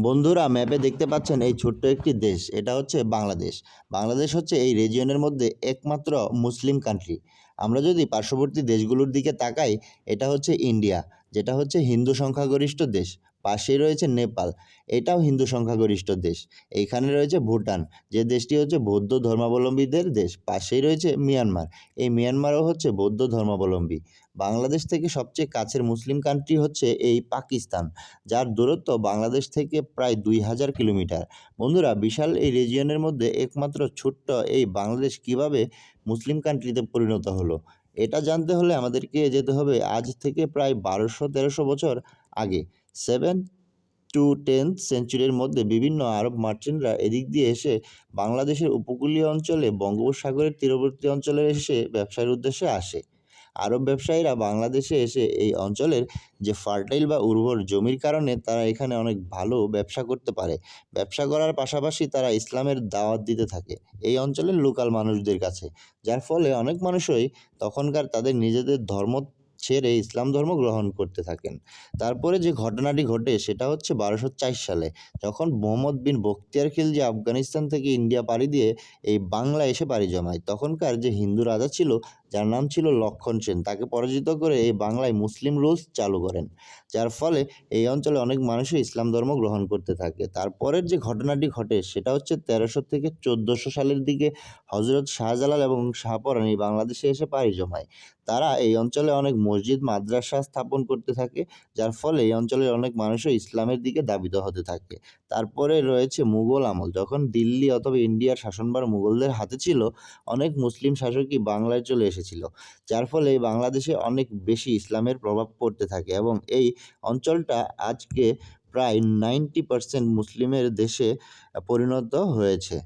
বন্ধুরা, ম্যাপে দেখতে পাচ্ছেন এই ছোট্ট একটি দেশ, এটা হচ্ছে বাংলাদেশ। বাংলাদেশ হচ্ছে এই রিজিয়নের মধ্যে একমাত্র মুসলিম কান্ট্রি। আমরা যদি পার্শ্ববর্তী দেশগুলোর দিকে তাকাই, এটা হচ্ছে ইন্ডিয়া, যেটা হচ্ছে হিন্দু সংখ্যাগরিষ্ঠ দেশ। পাশেই রয়েছে নেপাল, এটাও হিন্দু সংখ্যাগরিষ্ঠ দেশ। এইখানে রয়েছে ভুটান, যে দেশটি হচ্ছে বৌদ্ধ ধর্মাবলম্বীদের দেশ। পাশেই রয়েছে মিয়ানমার, এই মিয়ানমারও হচ্ছে বৌদ্ধ ধর্মাবলম্বী। বাংলাদেশ থেকে সবচেয়ে কাছের মুসলিম কান্ট্রি হচ্ছে এই পাকিস্তান, যার দূরত্ব বাংলাদেশ থেকে প্রায় 2000 কিলোমিটার। বন্ধুরা, বিশাল এই রিজিয়নের মধ্যে একমাত্র ছোট্ট এই বাংলাদেশ কিভাবে মুসলিম কান্ট্রিতে পরিণত হলো, এটা জানতে হলে আমাদেরকে যেতে হবে আজ থেকে প্রায় 1200-1300 বছর আগে। 7th to 10th সেঞ্চুরির মধ্যে বিভিন্ন আরব মার্চেন্টরা এদিক দিয়ে এসে বাংলাদেশের উপকূলীয় অঞ্চলে বঙ্গোপসাগরের তীরবর্তী অঞ্চলে এসে ব্যবসার উদ্দেশ্যে আসে। আরব ব্যবসায়ীরা বাংলাদেশে এসে এই অঞ্চলের যে ফার্টাইল বা উর্বর জমির কারণে তারা এখানে অনেক ভালো ব্যবসা করতে পারে। ব্যবসা করার পাশাপাশি তারা ইসলামের দাওয়াত দিতে থাকে এই অঞ্চলের লোকাল মানুষদের কাছে। যার ফলে অনেক মানুষই তখনকার তাদের নিজেদের ধর্ম ছেড়ে ইসলাম ধর্ম গ্রহণ করতে থাকেন। তারপরে যে ঘটনাটি ঘটে সেটা হচ্ছে 1204 সালে, যখন মোহাম্মদ বিন বখতিয়ার খিলজি আফগানিস্তান থেকে ইন্ডিয়া পাড়ি দিয়ে এই বাংলা এসে পাড়ি জমায়। তখনকার যে হিন্দু রাজা ছিল, যার নাম ছিল লক্ষণ সেন, তাকে পরাজিত করে এই বাংলায় মুসলিম রুলস চালু করেন। যার ফলে এই অঞ্চলে অনেক মানুষই ইসলাম ধর্ম গ্রহণ করতে থাকে। তারপরের যে ঘটনাটি ঘটে সেটা হচ্ছে 1300 থেকে 1400 সালের দিকে হজরত শাহজালাল এবং শাহপরাণ এই বাংলাদেশে এসে পাড়ি জমায়। তারা এই অঞ্চলে অনেক মসজিদ মাদ্রাসা স্থাপন করতে থাকে, যার ফলে এই অঞ্চলের অনেক মানুষই ইসলামের দিকে ধাবিত হতে থাকে। তারপরে রয়েছে মুঘল আমল, যখন দিল্লি অথবা ইন্ডিয়ার শাসনভার মুঘলদের হাতে ছিল, অনেক মুসলিম শাসকই বাংলায় চলে এসেছিল, যার ফলে বাংলাদেশে অনেক বেশি ইসলামের প্রভাব পড়তে থাকে এবং এই অঞ্চলটা আজকে প্রায় 90% মুসলিমের দেশে পরিণত হয়েছে।